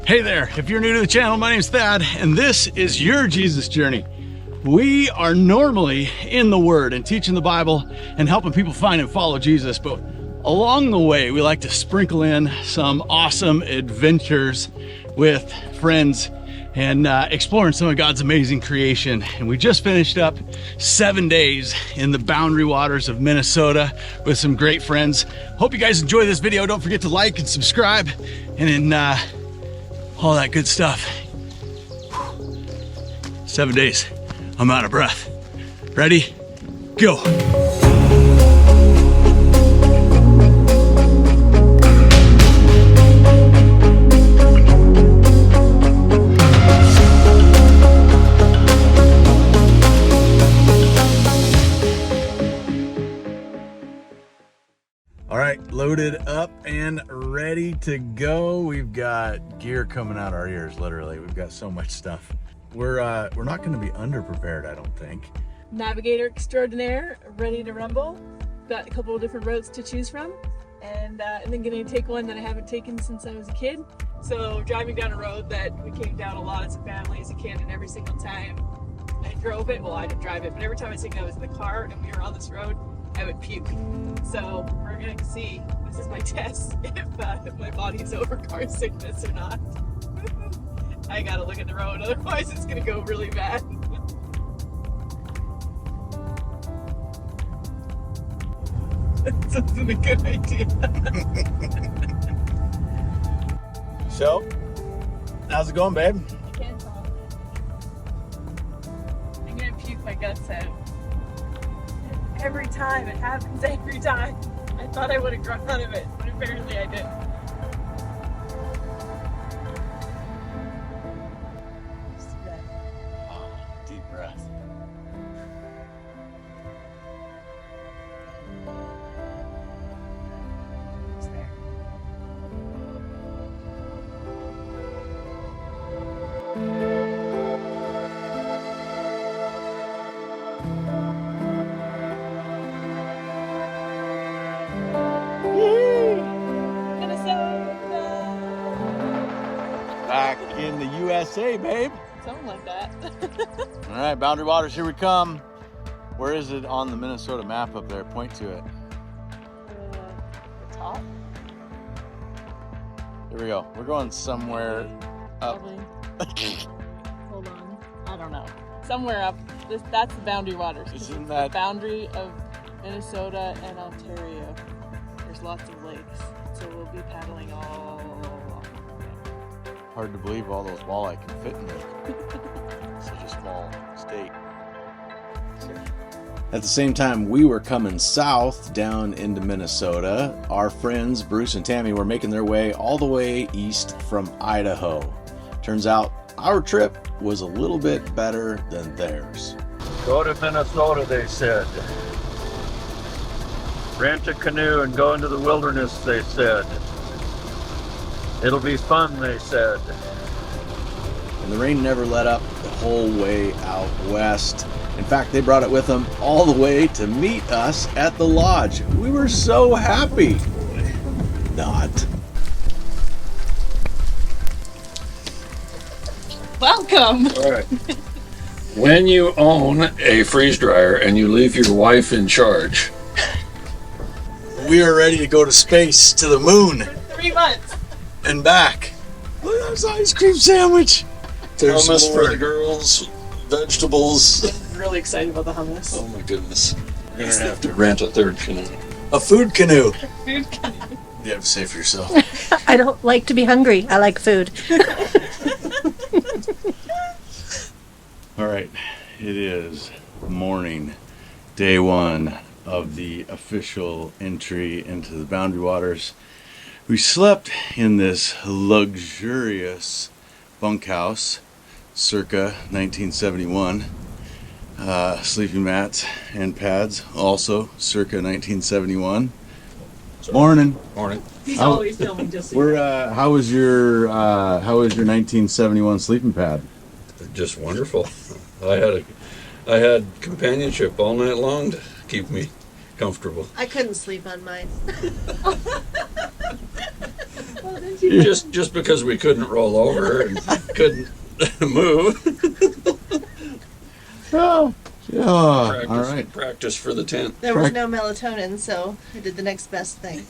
Hey there, if you're new to the channel, my name's Thad, and this is your Jesus journey. We are normally in the Word and teaching the Bible and helping people find and follow Jesus, but along the way, we like to sprinkle in some awesome adventures with friends and exploring some of God's amazing creation. And we just finished up 7 days in the boundary waters of Minnesota with some great friends. Hope you guys enjoy this video. Don't forget to like and subscribe and all that good stuff. 7 days. I'm out of breath. Ready? Go. All right, loaded up and ready to go. We've got gear coming out our ears, literally. We've got so much stuff. We're not going to be underprepared, I don't think. Navigator extraordinaire, ready to rumble. Got a couple of different routes to choose from, and then going to take one that I haven't taken since I was a kid. So driving down a road that we came down a lot as a family, as a kid, and every single time I drove it, well, I didn't drive it, but every time I think I was in the car and we were on this road, I would puke. So we're going to see, this is my test, if my body is over car sickness or not. I gotta look at the road, otherwise it's gonna go really bad. This isn't a good idea. So, how's it going, babe? I can't talk. I'm gonna puke my guts out. Every time, it happens every time. I thought I would have grown out of it, but apparently I didn't. Deep breath. It's there. Back in the USA, babe. Something like that. All right, boundary waters, here we come. Where is it on the Minnesota map up there? Point to it. The top? Here we go. We're going somewhere up. Probably. Hold on. I don't know. Somewhere up. That's the boundary waters. Isn't It's that- the boundary of Minnesota and Ontario? There's lots of lakes, so we'll be paddling all along. Hard to believe all those walleye can fit in there. Such a small state. At the same time we were coming south down into Minnesota, our friends Bruce and Tammy were making their way all the way east from Idaho. Turns out our trip was a little bit better than theirs. Go to Minnesota, they said. Rent a canoe and go into the wilderness, they said. It'll be fun, they said. And the rain never let up the whole way out west. In fact, they brought it with them all the way to meet us at the lodge. We were so happy. Not. Welcome! All right. When you own a freeze dryer and you leave your wife in charge, We are ready to go to space, to the moon, 3 months! and back. Look at this ice cream sandwich. There's hummus more. for the girls, vegetables. I'm really excited about the hummus. Oh my goodness. We're gonna have to rent a third canoe. A food canoe. Food canoe. You have to say for yourself. I don't like to be hungry. I like food. All right, it is morning, day one of the official entry into the boundary waters. We slept in this luxurious bunkhouse circa 1971. Sleeping mats and pads also circa 1971. Morning. Morning. He's How- always filming just so We're how was your 1971 sleeping pad? Just wonderful. I had companionship all night long to keep me comfortable. I couldn't sleep on mine. Well, didn't just because we couldn't roll over and couldn't move. Oh, all Practice, right. practice for the tent. There was no melatonin, so I did the next best thing.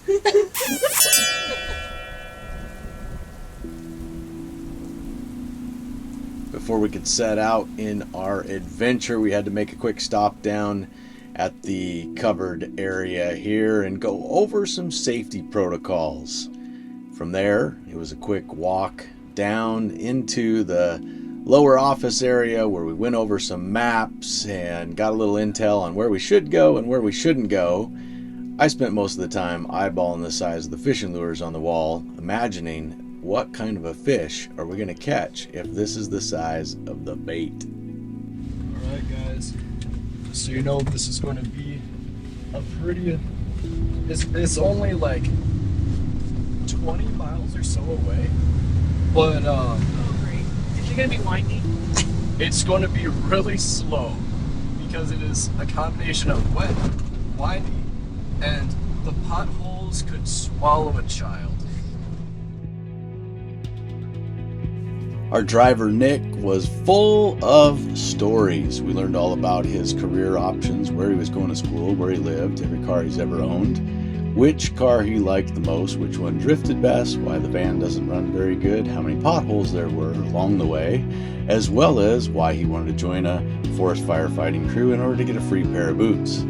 Before we could set out in our adventure, we had to make a quick stop down at the covered area here and go over some safety protocols. From there, it was a quick walk down into the lower office area where we went over some maps and got a little intel on where we should go and where we shouldn't go. I spent most of the time eyeballing the size of the fishing lures on the wall, imagining what kind of a fish are we going to catch if this is the size of the bait. Alright guys, just so you know, this is going to be a pretty, it's only like 20 miles or so away, but Oh, great. Is it going to be windy? it's going to be really slow because it is a combination of wet, windy, and the potholes could swallow a child. Our driver Nick was full of stories. We learned all about his career options, where he was going to school, where he lived, every car he's ever owned, which car he liked the most, which one drifted best, why the van doesn't run very good, how many potholes there were along the way, as well as why he wanted to join a forest firefighting crew in order to get a free pair of boots.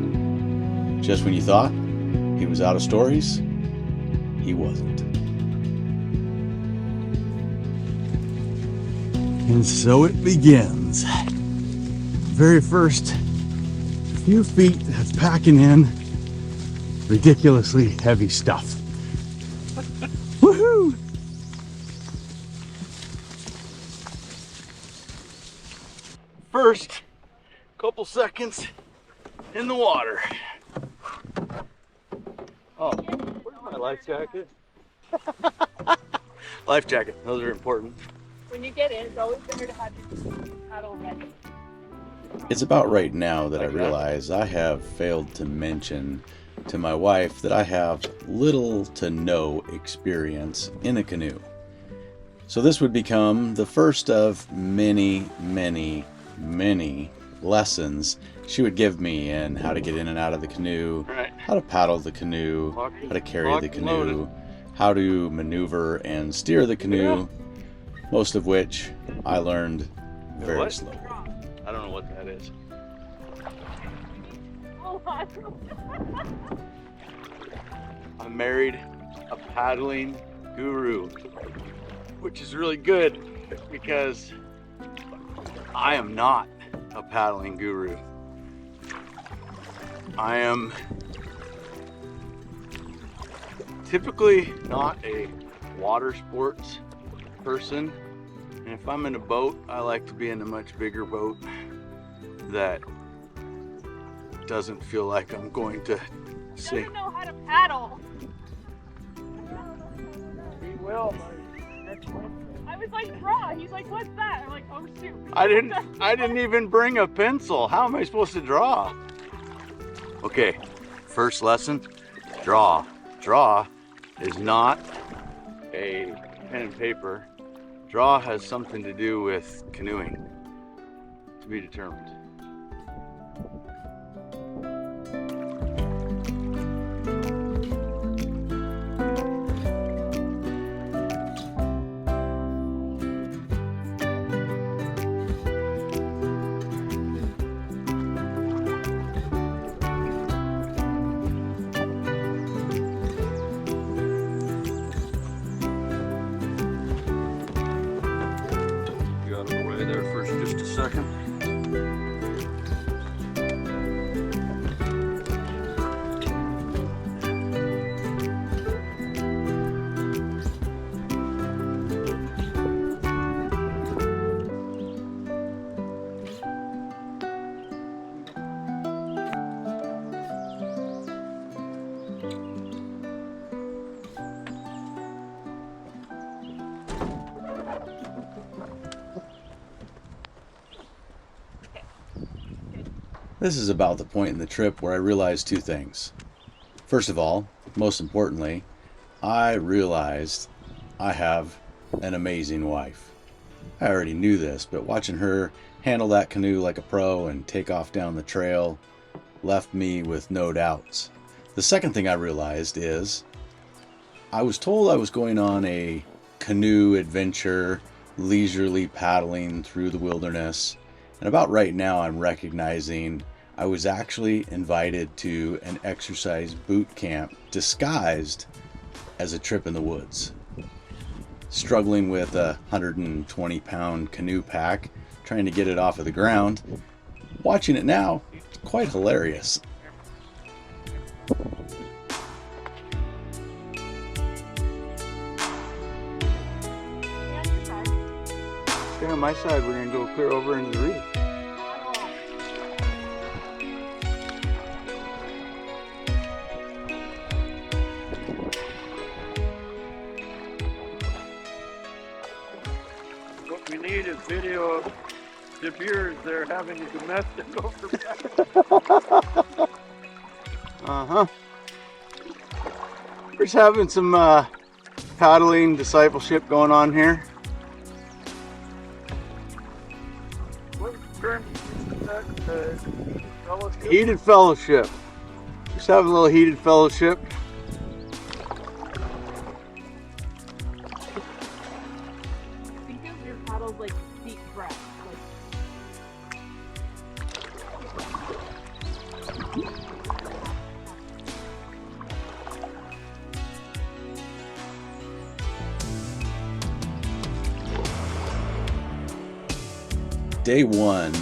Just when you thought he was out of stories, he wasn't. And so it begins. Very first few feet that's packing in ridiculously heavy stuff. Woohoo! First couple seconds in the water. Oh, where's my life jacket? Life jacket, those are important. When you get in, it's always better to have your paddle ready. It's about right now that I realize I have failed to mention to my wife that I have little to no experience in a canoe. So this would become the first of many, many, many lessons she would give me in how to get in and out of the canoe, how to paddle the canoe, how to carry the canoe, how to maneuver and steer the canoe, most of which I learned very slowly. I don't know what that is. I married a paddling guru, which is really good because I am not a paddling guru. I am typically not a water sports person, and if I'm in a boat, I like to be in a much bigger boat that doesn't feel like I'm going to sink. I don't know how to paddle. He will. I was like, draw. He's like, what's that? I'm like, oh shoot. I didn't even bring a pencil. How am I supposed to draw? Okay, first lesson, draw. Draw is not a pen and paper. Draw has something to do with canoeing. To be determined. Second. This is about the point in the trip where I realized two things. First of all, most importantly, I realized I have an amazing wife. I already knew this, but watching her handle that canoe like a pro and take off down the trail left me with no doubts. The second thing I realized is I was told I was going on a canoe adventure, leisurely paddling through the wilderness, and about right now I'm recognizing I was actually invited to an exercise boot camp disguised as a trip in the woods. Struggling with a 120-pound canoe pack, trying to get it off of the ground. Watching it now, it's quite hilarious. Stay on my side, we're gonna go clear over into the reef. What we need is video of the beers they're having a domestic over there. Uh-huh. We're just having some paddling discipleship going on here. What term is that? Fellowship? Heated fellowship. Just having a little heated fellowship. Think of your paddles like deep breaths. Day one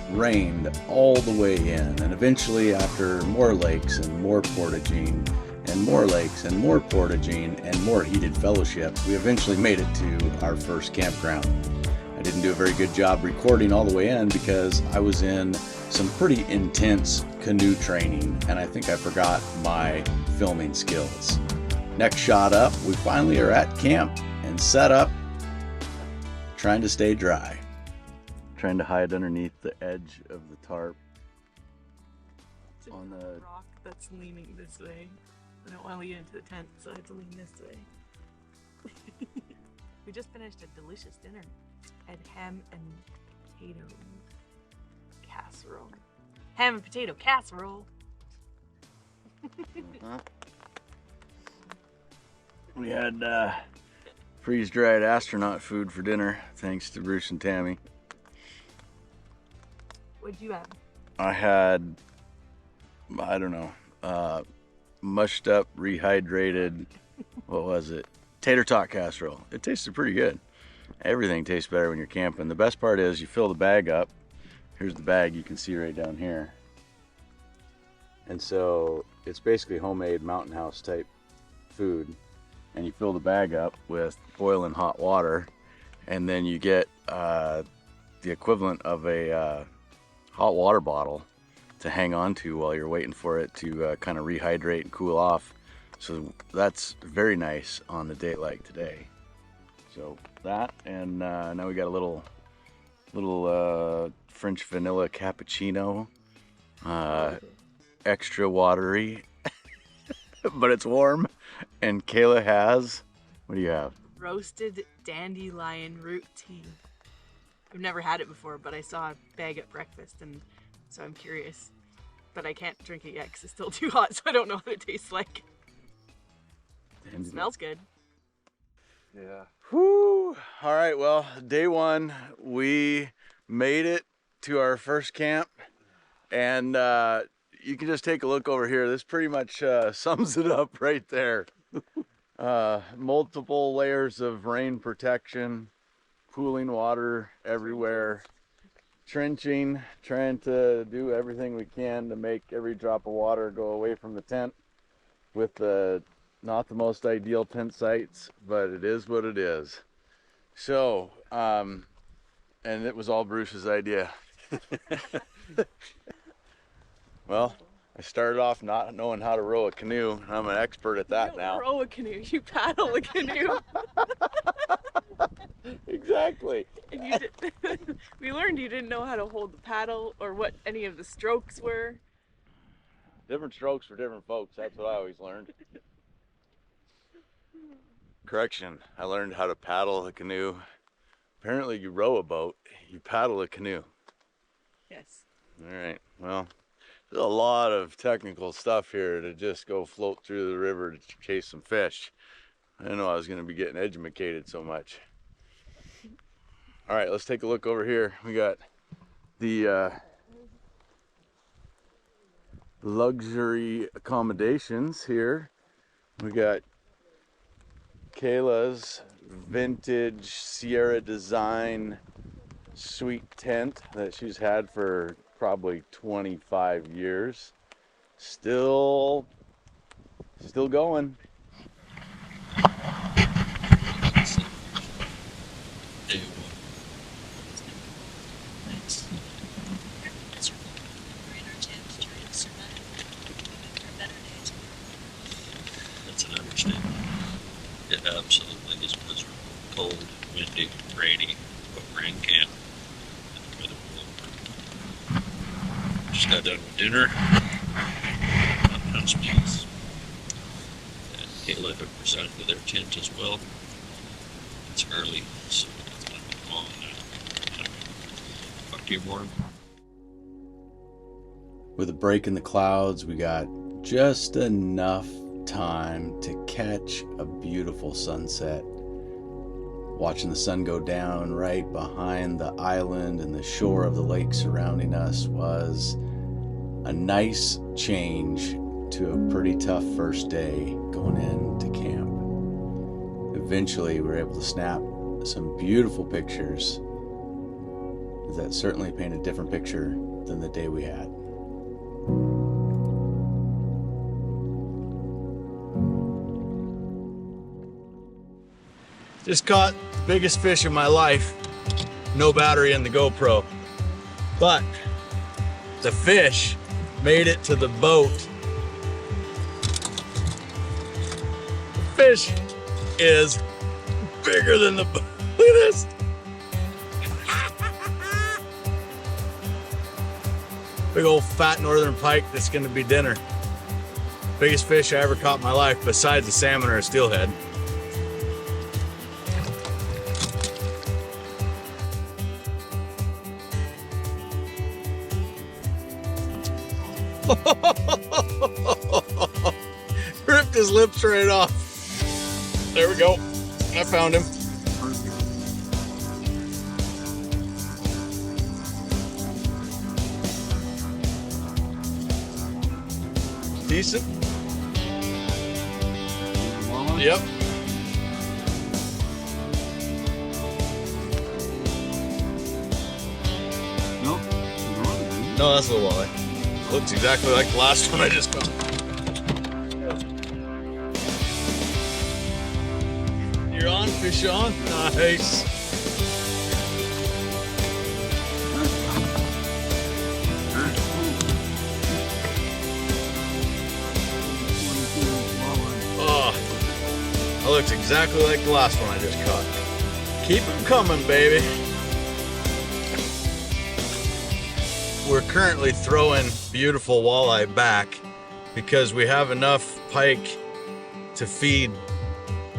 rained all the way in, and eventually after more lakes and more portaging and more lakes and more portaging and more heated fellowship, we eventually made it to our first campground. I didn't do a very good job recording all the way in because I was in some pretty intense canoe training, and I think I forgot my filming skills. Next shot up, we finally are at camp and set up, trying to stay dry. Trying to hide underneath the edge of the tarp. It's a On the- rock that's leaning this way. I don't want to lean into the tent, so I have to lean this way. We just finished a delicious dinner. I had ham and potato casserole. Ham and potato casserole. We had freeze-dried astronaut food for dinner, thanks to Bruce and Tammy. What'd you have? I had, I don't know, mushed up, rehydrated, what was it? Tater tot casserole. It tasted pretty good. Everything tastes better when you're camping. The best part is you fill the bag up. Here's the bag you can see right down here. And so it's basically homemade mountain house type food. And you fill the bag up with boiling hot water, and then you get the equivalent of a hot water bottle to hang on to while you're waiting for it to kind of rehydrate and cool off. So that's very nice on a day like today. So that, and now we got a little French vanilla cappuccino, extra watery, but it's warm. And Kayla has, what do you have? Roasted dandelion root tea. I've never had it before, but I saw a bag at breakfast, and so I'm curious. But I can't drink it yet because it's still too hot, so I don't know what it tastes like. It smells good. Yeah. Whew. All right, well, day one, we made it to our first camp, and you can just take a look over here. This pretty much sums it up right there. Multiple layers of rain protection, cooling water everywhere, trenching, trying to do everything we can to make every drop of water go away from the tent with the not the most ideal tent sites, but it is what it is. So, and it was all Bruce's idea. Well, I started off not knowing how to row a canoe. I'm an expert at that now. You don't row a canoe, you paddle a canoe. Exactly. And you did, we learned you didn't know how to hold the paddle or what any of the strokes were. Different strokes for different folks. That's what I always learned. Correction, I learned how to paddle a canoe. Apparently you row a boat, you paddle a canoe. Yes. All right, well, there's a lot of technical stuff here to just go float through the river to chase some fish. I didn't know I was going to be getting educated so much. All right, let's take a look over here. We got the luxury accommodations here. We got Kayla's vintage Sierra design suite tent that she's had for probably 25 years. Still going. That's an understatement. It absolutely is miserable. Cold, windy, rainy, but we're in camp. Just got done with dinner. House meals. And Kayla have presented to their tent as well. It's early, so it's going to be long now. Talk to you more. With a break in the clouds, we got just enough time to catch a beautiful sunset. Watching the sun go down right behind the island and the shore of the lake surrounding us was a nice change to a pretty tough first day going into camp. Eventually, we were able to snap some beautiful pictures that certainly paint a different picture than the day we had. Just caught the biggest fish of my life. No battery in the GoPro. But the fish made it to the boat. The fish is bigger than the boat. Look at this. Big old fat northern pike that's gonna be dinner. Biggest fish I ever caught in my life besides a salmon or a steelhead. Ripped his lips right off. There we go. I found him. Decent. Yep. Nope. No, that's a little walleye. Looks exactly like the last one I just caught. You're on, fish on. Nice. Oh, that looks exactly like the last one I just caught. Keep them coming, baby. We're currently throwing beautiful walleye back because we have enough pike to feed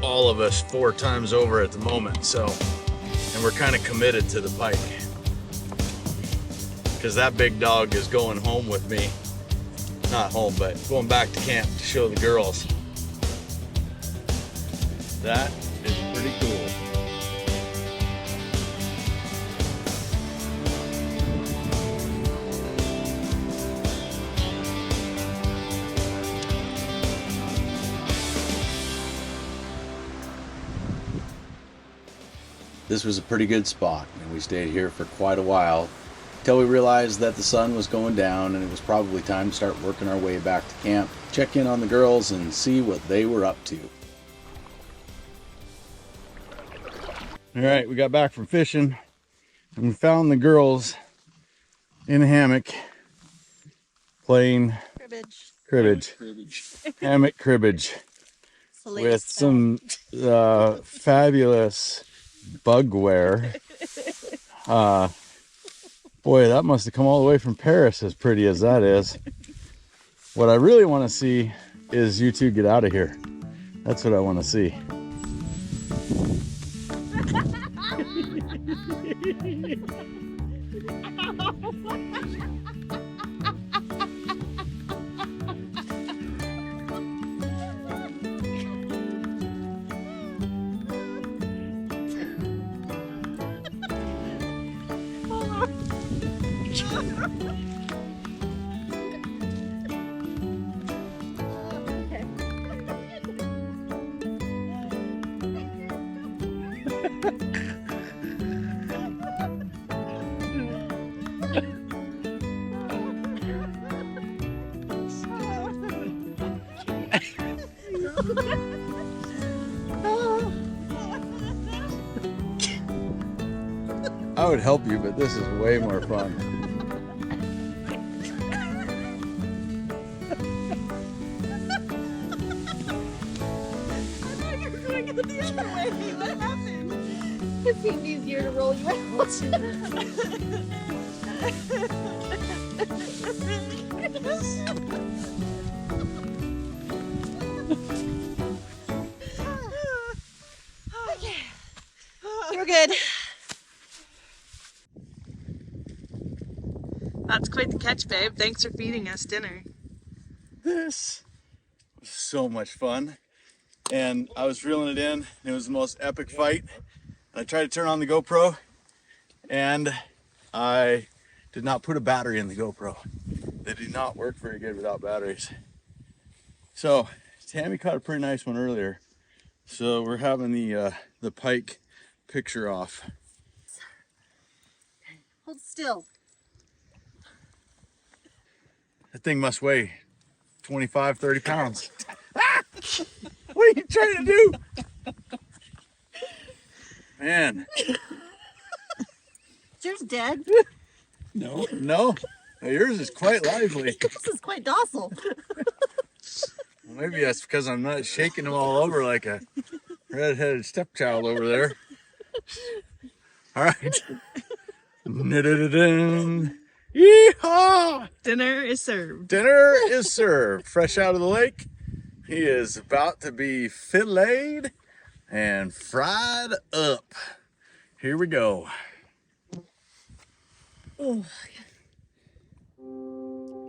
all of us 4 times over at the moment. So, and we're kind of committed to the pike because that big dog is going home with me. Not home, but going back to camp to show the girls. That is pretty cool. This was a pretty good spot, and we stayed here for quite a while until we realized that the sun was going down and it was probably time to start working our way back to camp, check in on the girls, and see what they were up to. All right, we got back from fishing and we found the girls in a hammock playing cribbage. Hammock cribbage with some fabulous bugware. Boy, that must have come all the way from Paris, as pretty as that is. What I really want to see is you two get out of here. That's what I want to see. I would help you, but this is way more fun. What happened? It seemed easier to roll you out. Okay. We're good. That's quite the catch, babe. Thanks for feeding us dinner. This was so much fun. And I was reeling it in. And it was the most epic fight. And I tried to turn on the GoPro and I did not put a battery in the GoPro. They do not work very good without batteries. So Tammy caught a pretty nice one earlier. So we're having the pike picture off. Hold still. That thing must weigh 25, 30 pounds. What are you trying to do? Man. Is yours dead? No. No. Yours is quite lively. This is quite docile. Well, maybe that's because I'm not shaking them all over like a red-headed stepchild over there. All right. Yeehaw! Dinner is served. Dinner is served. Fresh out of the lake. He is about to be filleted and fried up. Here we go.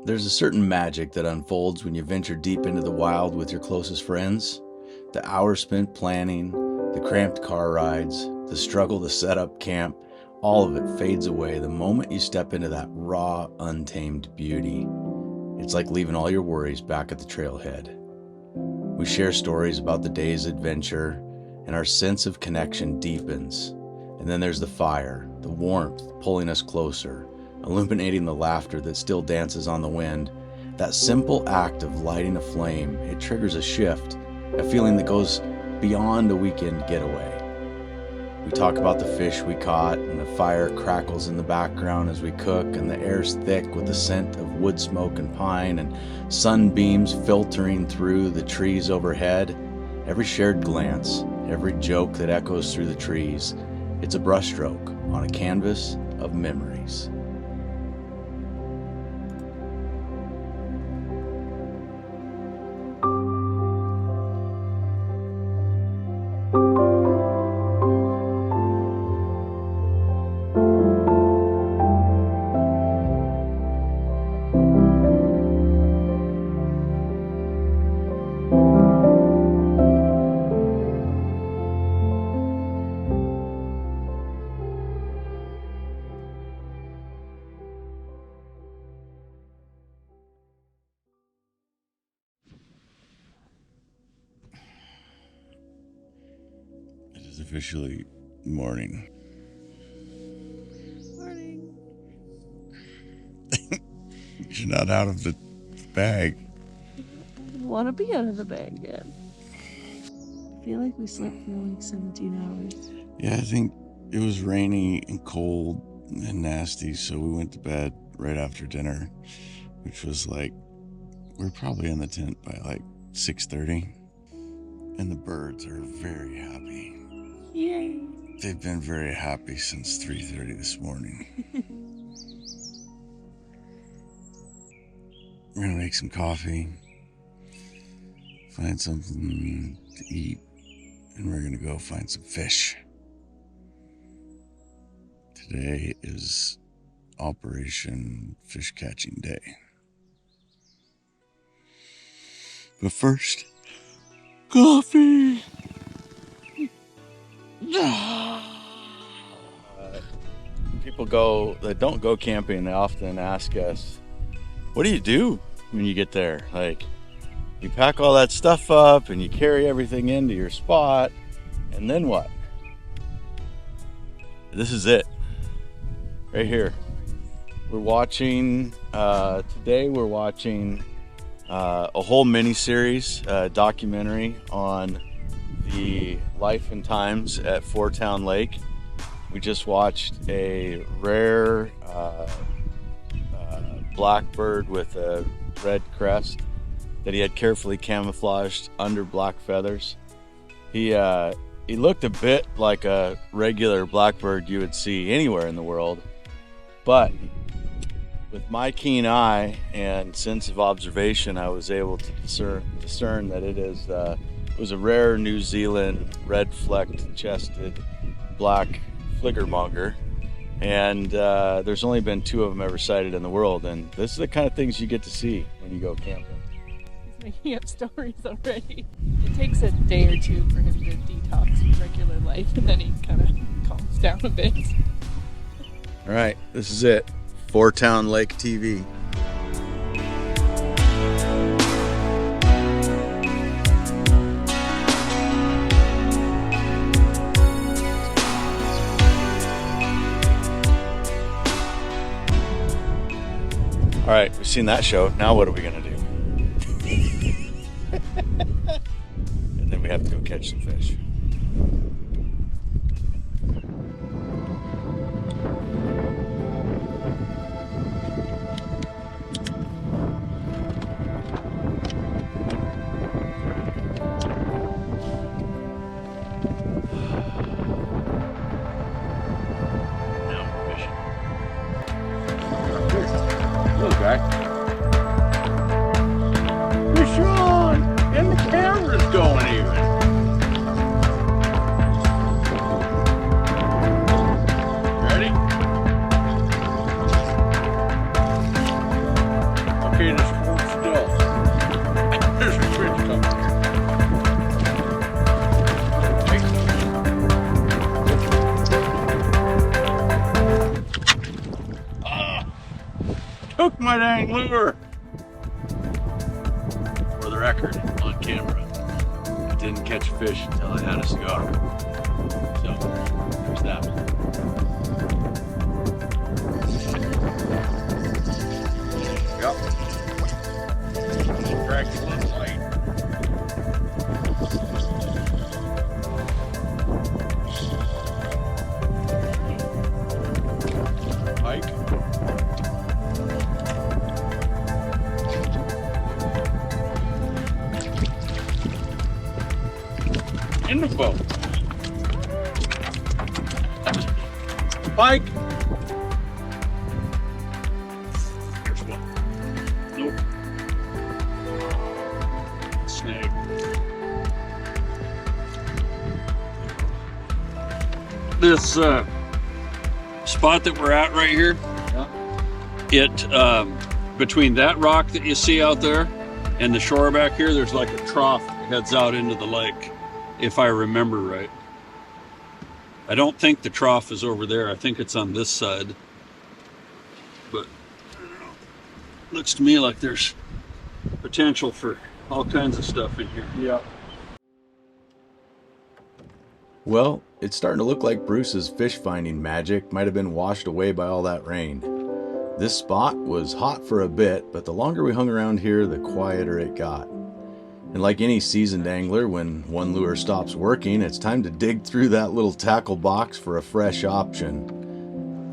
There's a certain magic that unfolds when you venture deep into the wild with your closest friends. The hours spent planning, the cramped car rides, the struggle to set up camp, all of it fades away the moment you step into that raw, untamed beauty. It's like leaving all your worries back at the trailhead. We share stories about the day's adventure, and our sense of connection deepens. And then there's the fire, the warmth pulling us closer, illuminating the laughter that still dances on the wind. That simple act of lighting a flame, it triggers a shift, a feeling that goes beyond a weekend getaway. We talk about the fish we caught, and the fire crackles in the background as we cook, and the air's thick with the scent of wood smoke and pine, and sunbeams filtering through the trees overhead. Every shared glance, every joke that echoes through the trees, it's a brushstroke on a canvas of memories. It is officially morning. Morning. You're not out of the bag. I didn't want to be out of the bag yet. I feel like we slept for like 17 hours. Yeah, I think it was rainy and cold and nasty, so we went to bed right after dinner, which was like, we were probably in the tent by like 6:30, and the birds are very happy. Yay. They've been very happy since 3:30 this morning. We're gonna make some coffee, find something to eat, and we're gonna go find some fish. Today is Operation Fish Catching Day. But first, coffee! People that don't go camping, they often ask us, what do you do when you get there? Like, you pack all that stuff up and you carry everything into your spot, and then what? This is it, right here. We're watching, today we're watching a whole mini-series, documentary on the life and times at Four Town Lake. We just watched a rare blackbird with a red crest that he had carefully camouflaged under black feathers. He looked a bit like a regular blackbird you would see anywhere in the world, but with my keen eye and sense of observation, I was able to discern that it was a rare New Zealand red-flecked chested black flickermonger, and there's only been 2 of them ever sighted in the world, and this is the kind of things you get to see when you go camping. He's making up stories already. It takes a day or 2 for him to detox from regular life, and then he kind of calms down a bit. All right, this is it. Four Town Lake TV. All right, we've seen that show. Now what are we gonna do? And then we have to go catch some fish. Fish on! And the camera's going even. Ready? Okay, just hold still. There's a fish coming. Took my dang lure. For the record, on camera, I didn't catch a fish until I had a cigar. So, there's that one. Yep. Cracked a little light. Pike. In the boat. Pike. There's one. Nope. Snag. This spot that we're at right here, it between that rock that you see out there and the shore back here, there's like a trough that heads out into the lake, if I remember right. I don't think the trough is over there. I think it's on this side. But looks to me like there's potential for all kinds of stuff in here. Yeah. Well, it's starting to look like Bruce's fish finding magic might have been washed away by all that rain. This spot was hot for a bit, but the longer we hung around here, the quieter it got. And like any seasoned angler, when one lure stops working, it's time to dig through that little tackle box for a fresh option.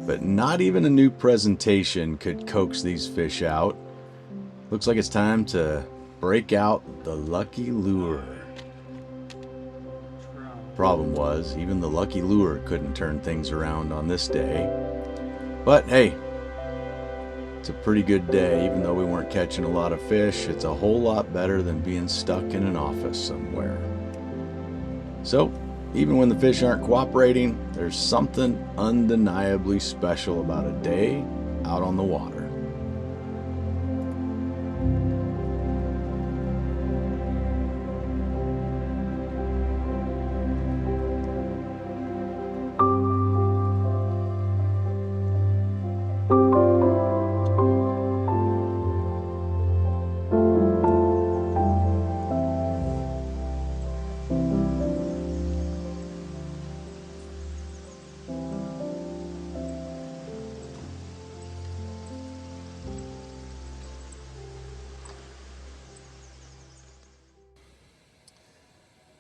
But not even a new presentation could coax these fish out. Looks like it's time to break out the lucky lure. Problem was, even the lucky lure couldn't turn things around on this day. But hey, it's a pretty good day. Even though we weren't catching a lot of fish, it's a whole lot better than being stuck in an office somewhere. So, even when the fish aren't cooperating, there's something undeniably special about a day out on the water.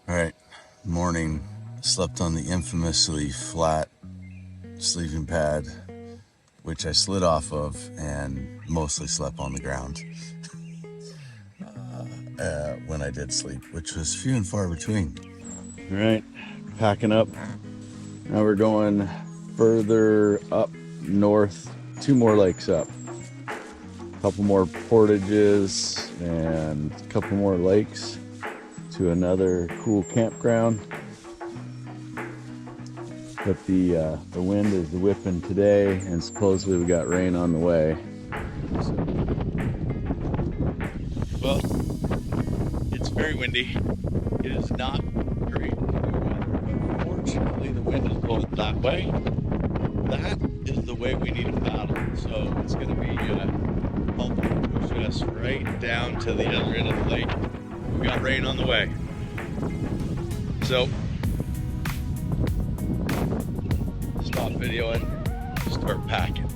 Alright, morning. Slept on the infamously flat sleeping pad, which I slid off of and mostly slept on the ground when I did sleep, which was few and far between. Alright, packing up. Now we're going further up north, 2 more lakes up. A couple more portages and a couple more lakes to another cool campground. But the wind is whipping today, and supposedly we got rain on the way. So. Well, it's very windy. It is not great weather, but fortunately the wind is blowing that way. That is the way we need to paddle. So it's going to be helping push us right down to the other end of the lake. We got rain on the way. So, stop videoing, start packing.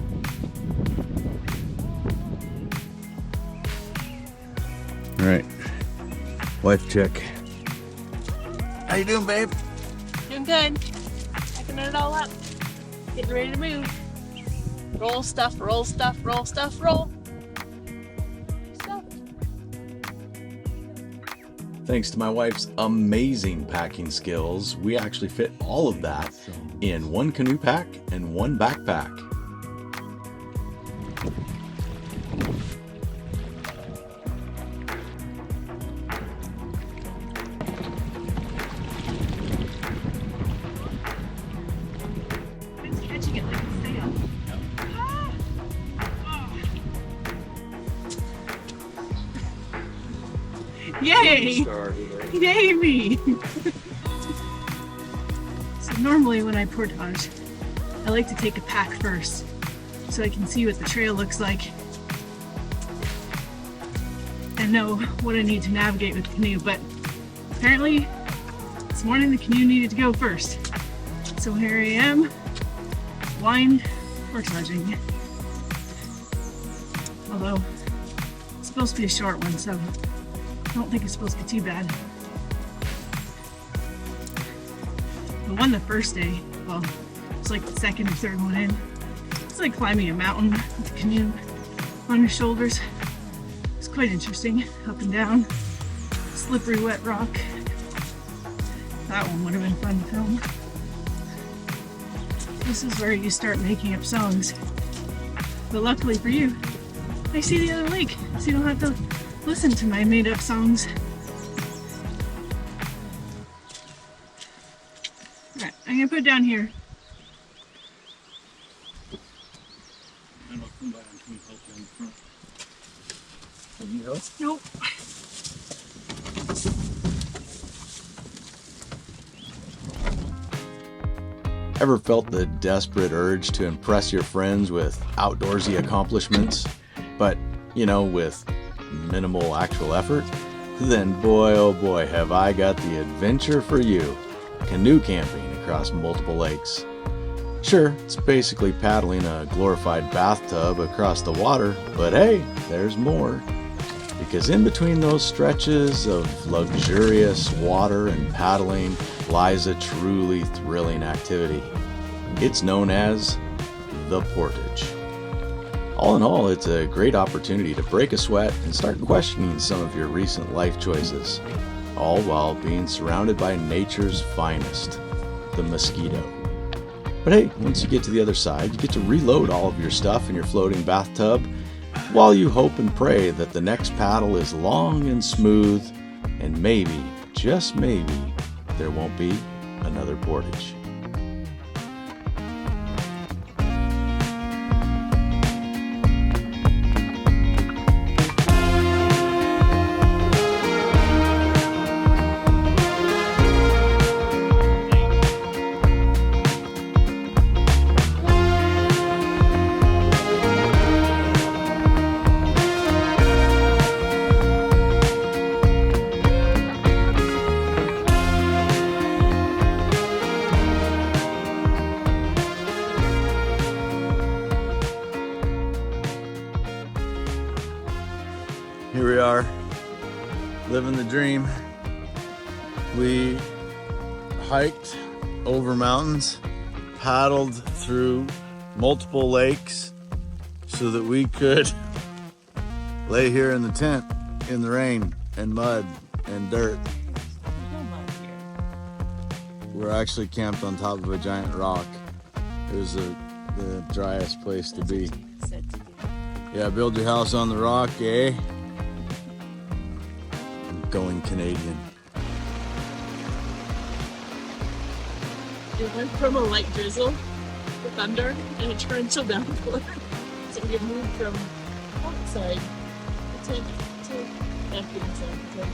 All right, wife check. How you doing, babe? Doing good. Packing it all up. Getting ready to move. Roll stuff, roll stuff, roll stuff, roll. Stuff. Thanks to my wife's amazing packing skills, we actually fit all of that in 1 canoe pack and 1 backpack. It's catching it like a sail. Ah! Oh. Yay! Yay me! So normally when I portage, I like to take a pack first so I can see what the trail looks like and know what I need to navigate with the canoe, but apparently this morning the canoe needed to go first. So here I am, blind portaging. Although it's supposed to be a short one, so I don't think it's supposed to be too bad. The one the first day, well, it's like the second or third one in. It's like climbing a mountain with a canoe on your shoulders. It's quite interesting, up and down, slippery wet rock. That one would have been fun to film. This is where you start making up songs. But luckily for you, I see the other lake, so you don't have to listen to my made up songs. Alright, I'm gonna put it down here. Nope. Ever felt the desperate urge to impress your friends with outdoorsy accomplishments, but, you know, with minimal actual effort? Then boy, oh boy, have I got the adventure for you. Canoe camping across multiple lakes. Sure, it's basically paddling a glorified bathtub across the water, but hey, there's more. Because in between those stretches of luxurious water and paddling lies a truly thrilling activity. It's known as the portage. All in all, it's a great opportunity to break a sweat and start questioning some of your recent life choices, all while being surrounded by nature's finest, the mosquito. But hey, once you get to the other side, you get to reload all of your stuff in your floating bathtub, while you hope and pray that the next paddle is long and smooth, and maybe, just maybe, there won't be another Portage. Here we are, living the dream. We hiked over mountains, paddled through multiple lakes so that we could lay here in the tent in the rain and mud and dirt. We're actually camped on top of a giant rock. It was the driest place to be. Yeah, build your house on the rock, eh? Going Canadian. It went from a light drizzle to thunder and a torrential downpour. So we moved from outside the tent to back inside the tent.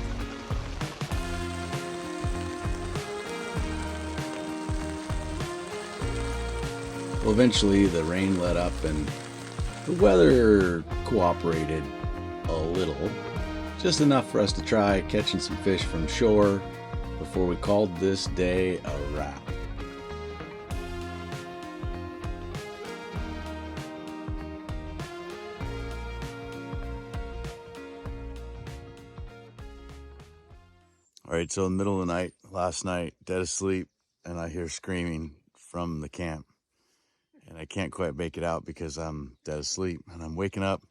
Well, eventually the rain let up and the weather cooperated a little. Just enough for us to try catching some fish from shore before we called this day a wrap. All right, so in the middle of the night, last night, dead asleep, and I hear screaming from the camp. And I can't quite make it out because I'm dead asleep. And I'm waking up,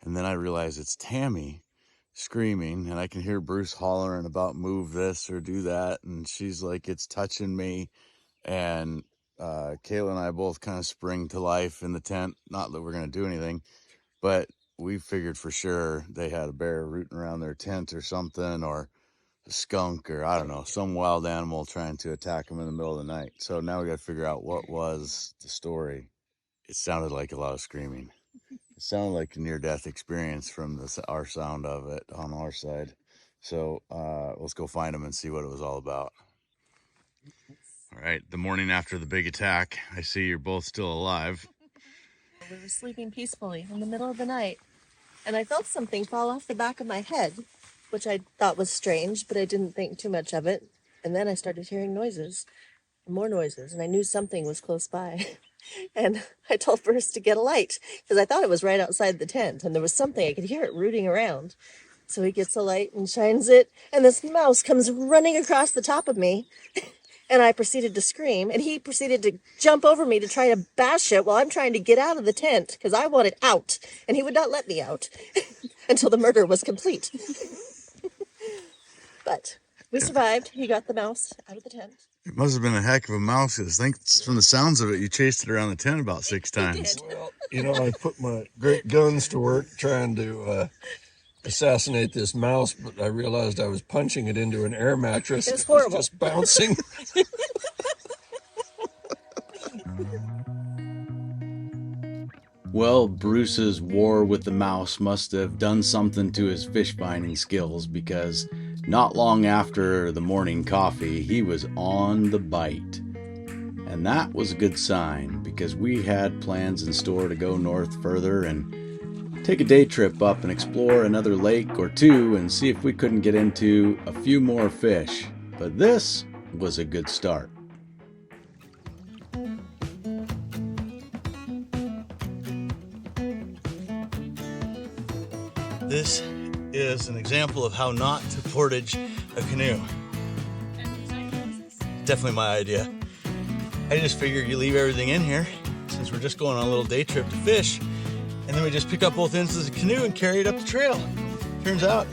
and then I realize it's Tammy screaming, and I can hear Bruce hollering about move this or do that, and she's like, it's touching me. And Kayla and I both kind of spring to life in the tent. Not that we're going to do anything, but we figured for sure they had a bear rooting around their tent or something, or a skunk, or I don't know, some wild animal trying to attack them in the middle of the night. So now we got to figure out what was the story. It sounded like a lot of screaming. It sounded like a near-death experience from our sound of it on our side. So let's go find them and see what it was all about. All right, the morning after the big attack, I see you're both still alive. We were sleeping peacefully in the middle of the night, and I felt something fall off the back of my head, which I thought was strange, but I didn't think too much of it. And then I started hearing noises, more noises, and I knew something was close by. And I told Bruce to get a light because I thought it was right outside the tent, and there was something, I could hear it rooting around. So he gets a light and shines it, and this mouse comes running across the top of me. And I proceeded to scream, and he proceeded to jump over me to try to bash it while I'm trying to get out of the tent because I wanted out, and he would not let me out until the murder was complete. But we survived. He got the mouse out of the tent. It must have been a heck of a mouse. I think from the sounds of it, you chased it around the tent about 6 times. Well, you know, I put my great guns to work trying to assassinate this mouse, but I realized I was punching it into an air mattress. It's horrible. It was just bouncing. Well, Bruce's war with the mouse must have done something to his fish finding skills, because not long after the morning coffee, he was on the bite. And that was a good sign, because we had plans in store to go north further and take a day trip up and explore another lake or two and see if we couldn't get into a few more fish. But this was a good start. This is an example of how not to portage a canoe. Definitely my idea. I just figured you leave everything in here since we're just going on a little day trip to fish, and then we just pick up both ends of the canoe and carry it up the trail. Turns out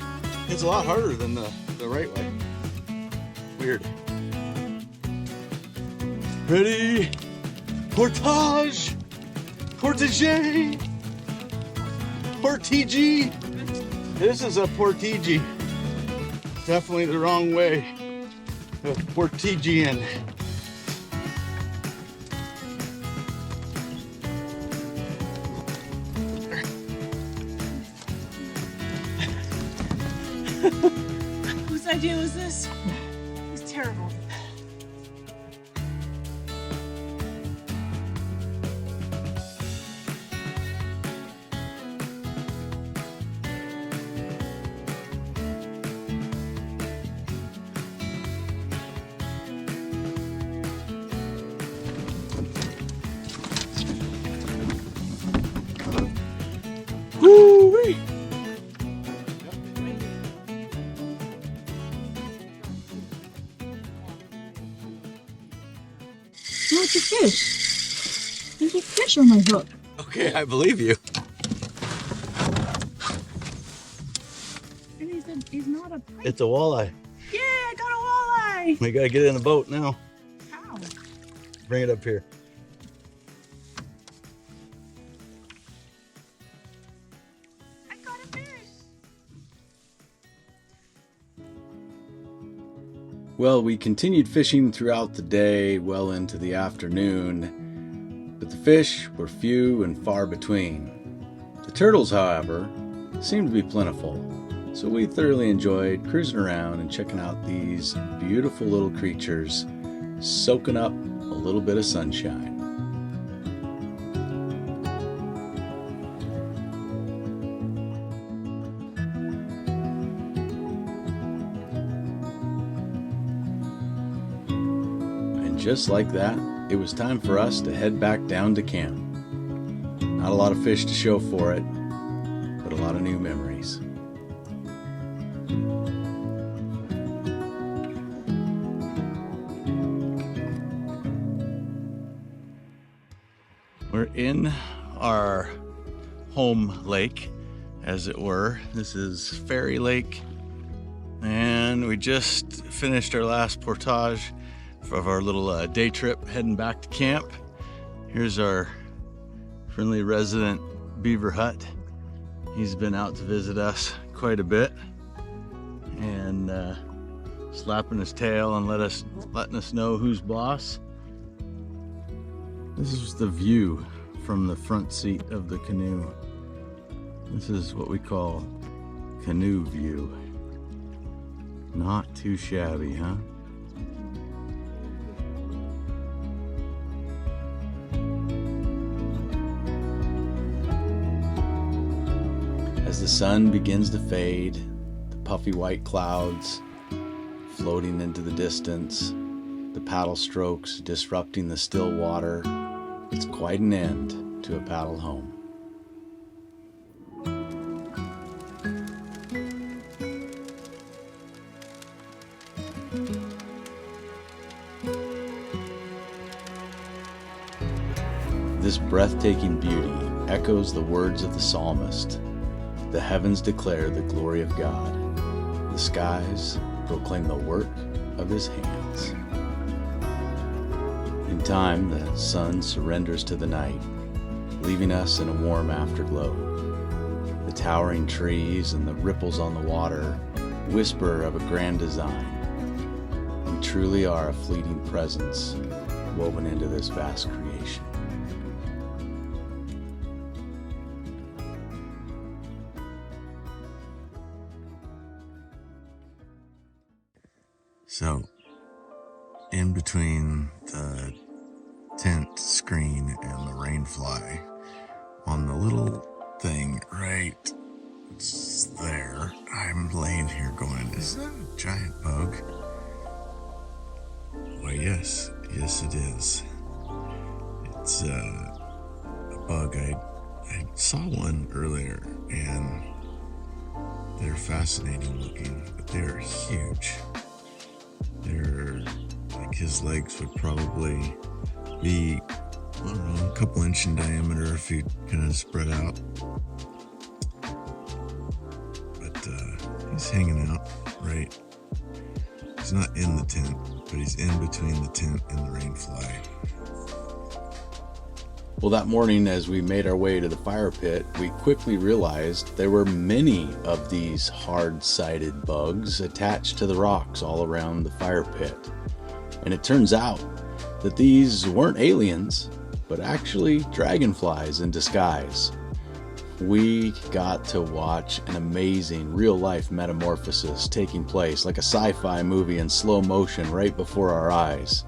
it's a lot harder than the right way. Weird. Ready? Portage! Portaging! Portaging! This is a Portaging. Definitely the wrong way. of Portaging. Whose idea was this? It was terrible. Woo-wee! Look, a fish. There's a fish on my hook. Okay, I believe you. And he's not a pike. It's a walleye. Yeah, I got a walleye. We gotta get in the boat now. How? Bring it up here. I got a fish. Well, we continued fishing throughout the day, well into the afternoon, but the fish were few and far between. The turtles, however, seemed to be plentiful, so we thoroughly enjoyed cruising around and checking out these beautiful little creatures, soaking up a little bit of sunshine. Just like that, it was time for us to head back down to camp. Not a lot of fish to show for it, but a lot of new memories. We're in our home lake, as it were. This is Fairy Lake, and we just finished our last portage of our little day trip heading back to camp. Here's our friendly resident beaver hut. He's been out to visit us quite a bit and slapping his tail and letting us know who's boss. This is the view from the front seat of the canoe. This is what we call canoe view. Not too shabby, huh? As the sun begins to fade, the puffy white clouds floating into the distance, the paddle strokes disrupting the still water, it's quite an end to a paddle home. This breathtaking beauty echoes the words of the psalmist. The heavens declare the glory of God. The skies proclaim the work of his hands. In time, the sun surrenders to the night, leaving us in a warm afterglow. The towering trees and the ripples on the water whisper of a grand design. We truly are a fleeting presence woven into this vast creation. So, in between the tent screen and the rainfly, on the little thing right there, I'm laying here going, is that a giant bug? Well, yes it is. It's a bug. I saw one earlier, and they're fascinating looking, but they're huge. They're like, his legs would probably be, I don't know, a couple inch in diameter if you kind of spread out. But he's hanging out right. He's not in the tent, but he's in between the tent and the rainfly. Well, that morning as we made our way to the fire pit, we quickly realized there were many of these hard-sided bugs attached to the rocks all around the fire pit. And it turns out that these weren't aliens, but actually dragonflies in disguise. We got to watch an amazing real-life metamorphosis taking place like a sci-fi movie in slow motion right before our eyes.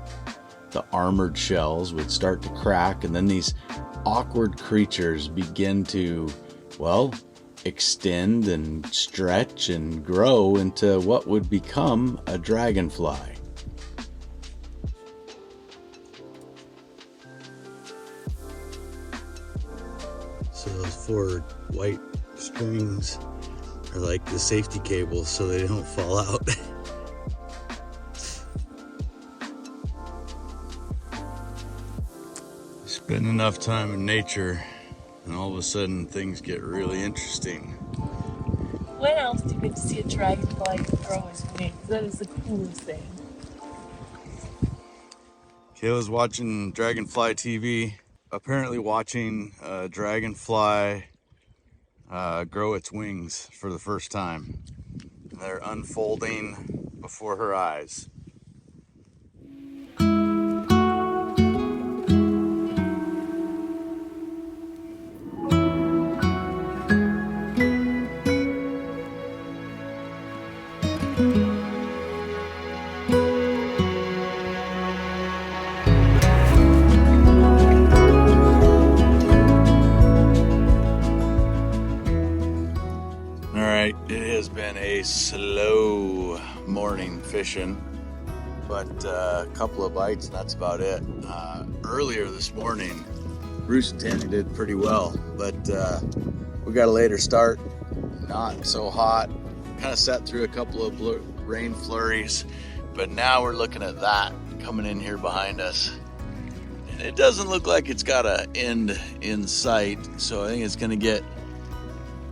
The armored shells would start to crack, and then these awkward creatures begin to, well, extend and stretch and grow into what would become a dragonfly. So those four white strings are like the safety cables so they don't fall out. Spend enough time in nature and all of a sudden things get really interesting. When else do you get to see a dragonfly grow his wings? That is the coolest thing. Kayla's watching Dragonfly TV, apparently watching a dragonfly grow its wings for the first time. They're unfolding before her eyes. Alright, it has been a slow morning fishing, but a couple of bites and that's about it. Earlier this morning, Bruce and Tammy did pretty well, but we got a later start, not so hot, kind of sat through a couple of rain flurries, but now we're looking at that coming in here behind us. And it doesn't look like it's got an end in sight, so I think it's going to get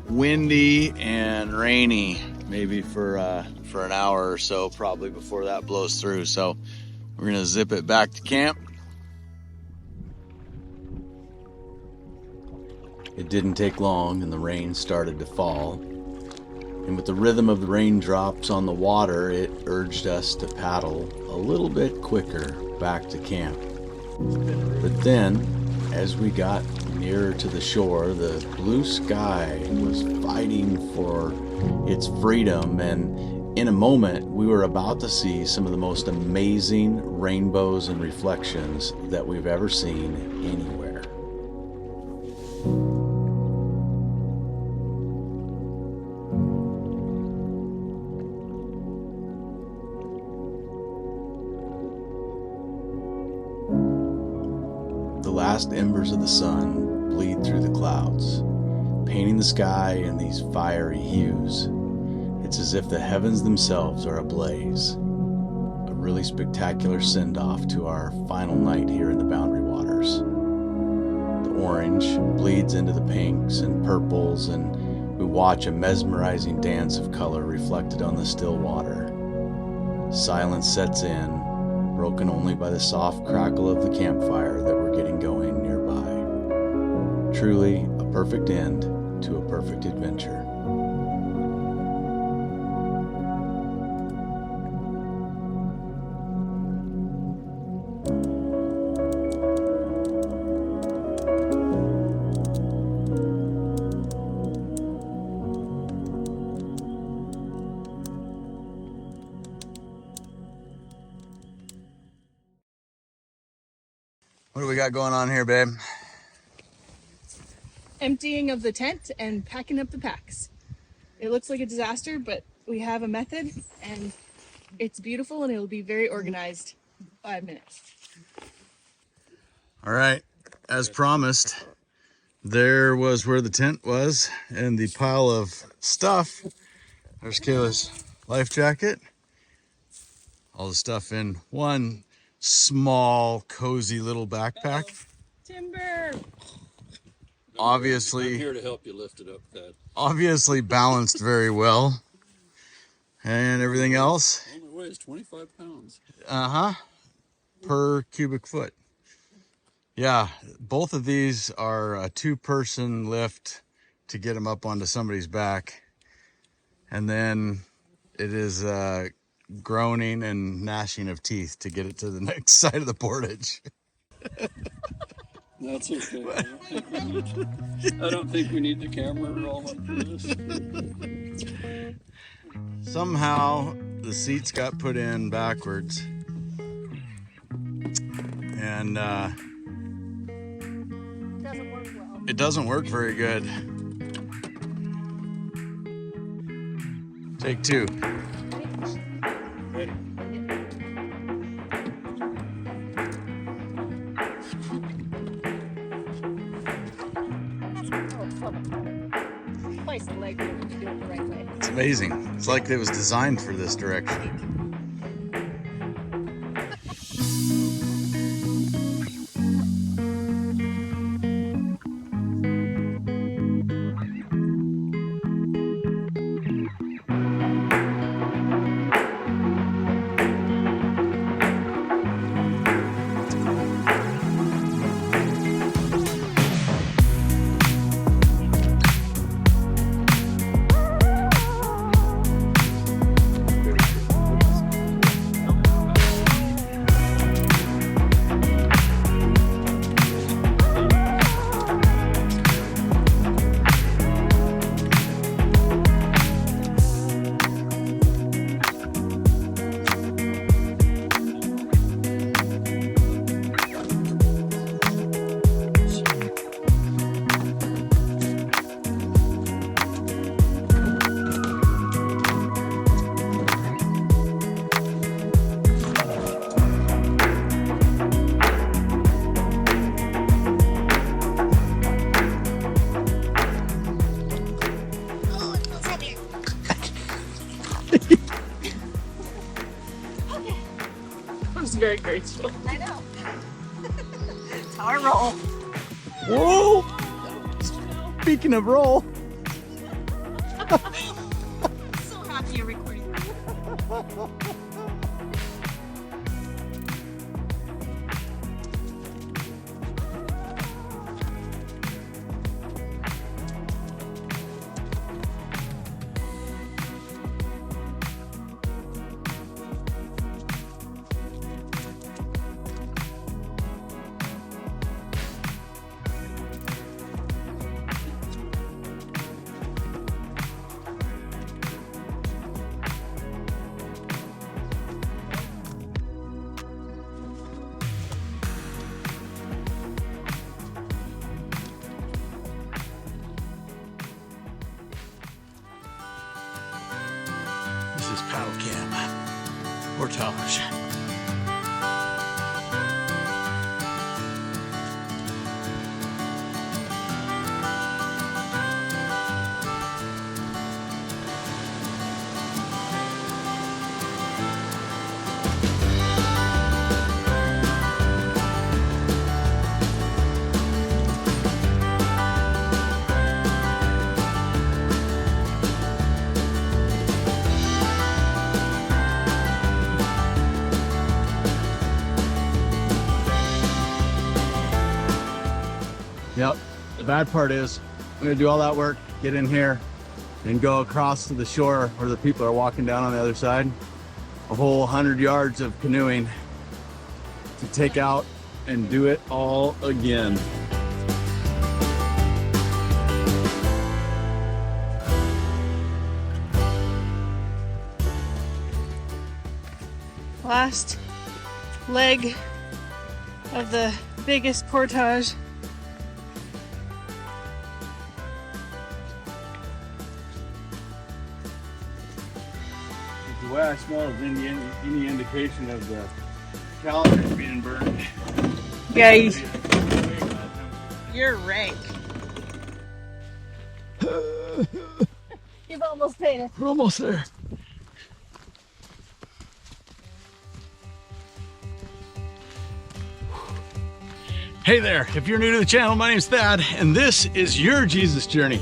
windy and rainy maybe for an hour or so probably before that blows through. So we're gonna zip it back to camp. It didn't take long and the rain started to fall, and with the rhythm of the raindrops on the water, it urged us to paddle a little bit quicker back to camp. But then as we got nearer to the shore, the blue sky was fighting for its freedom, and in a moment we were about to see some of the most amazing rainbows and reflections that we've ever seen anywhere. The last embers of the sun bleed through the clouds, painting the sky in these fiery hues. It's as if the heavens themselves are ablaze. A really spectacular send-off to our final night here in the Boundary Waters. The orange bleeds into the pinks and purples, and we watch a mesmerizing dance of color reflected on the still water. Silence sets in, broken only by the soft crackle of the campfire that we're getting going nearby. Truly a perfect end to a perfect adventure. What do we got going on here, babe? Emptying of the tent and packing up the packs. It looks like a disaster, but we have a method and it's beautiful and it'll be very organized in 5 minutes. All right, as promised, there was where the tent was and the pile of stuff. There's Kayla's life jacket. All the stuff in one small, cozy little backpack. Timber! Obviously, I'm here to help you lift it up, Thad. obviously balanced very well. And everything else, Only weighs 25 pounds. per cubic foot. Yeah, both of these are a 2-person lift to get them up onto somebody's back. And then it is groaning and gnashing of teeth to get it to the next side of the portage. That's okay. I don't think we need the camera rolling for this. Somehow the seats got put in backwards. And Doesn't work well. it doesn't work very good. Take 2. Twice the leg room if you do it the right way. It's amazing. It's like it was designed for this direction. That was very graceful. I know. It's our roll. Whoa! Speaking of roll. So happy you're recording that. This is Paddle Camp, Portage. Yep, the bad part is I'm gonna do all that work, get in here, and go across to the shore where the people are walking down on the other side. A whole 100 yards of canoeing to take out and do it all again. Last leg of the biggest portage. The way I smell is any indication of the calories being burned. Yeah, you're rank. You've almost made it. We're almost there. Hey there, if you're new to the channel, my name's Thad, and this is your Jesus journey.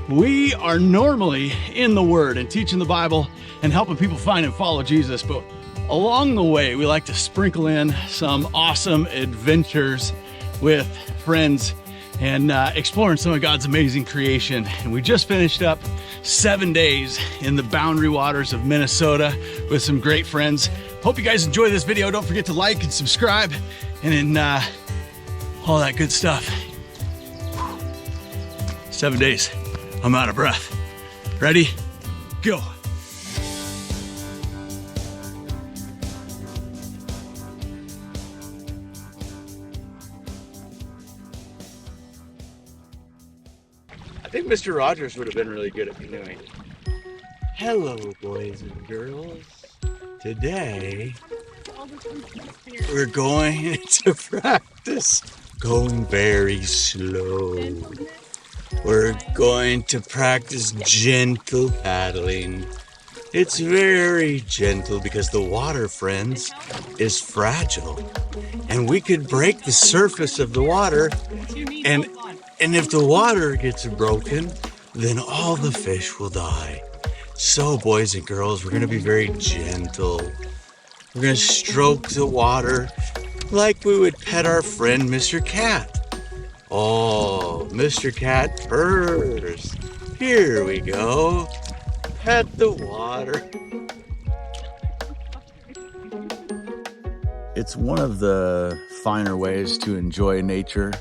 We are normally in the Word and teaching the Bible and helping people find and follow Jesus, but along the way, we like to sprinkle in some awesome adventures with friends and exploring some of God's amazing creation. And we just finished up 7 days in the boundary waters of Minnesota with some great friends. Hope you guys enjoy this video. Don't forget to like and subscribe and all that good stuff. 7 days. I'm out of breath. Ready? Go. I think Mr. Rogers would have been really good at canoeing. Hello, boys and girls. Today, we're going to practice going very slow. We're going to practice gentle paddling. It's very gentle because the water, friends, is fragile. And we could break the surface of the water, and if the water gets broken, then all the fish will die. So, boys and girls, we're going to be very gentle. We're going to stroke the water like we would pet our friend Mr. Cat. Oh, Mr. Cat purrs. Here we go. Pet the water. It's one of the finer ways to enjoy nature.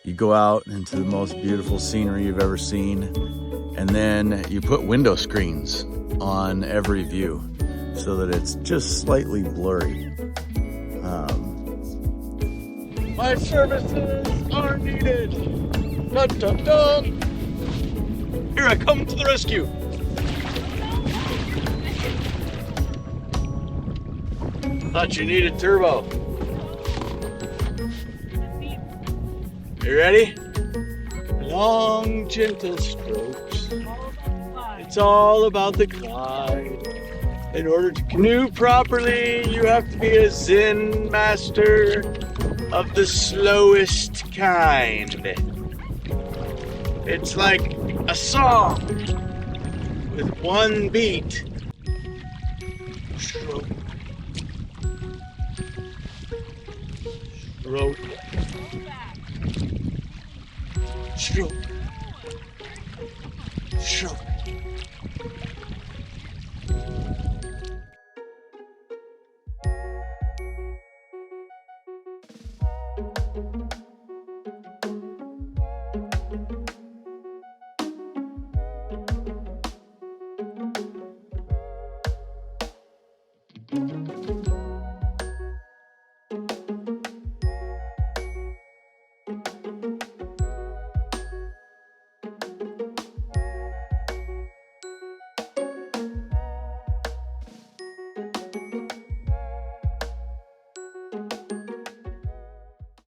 You go out into the most beautiful scenery you've ever seen, and then you put window screens on every view so that it's just slightly blurry. My services are needed. Dun, dun, dun. Here I come to the rescue. Thought you needed turbo. You ready? Long, gentle strokes. It's all about the glide. In order to canoe properly, you have to be a Zen master of the slowest kind. It's like a song with one beat. Stroke. Stroke. Stroke. Stroke.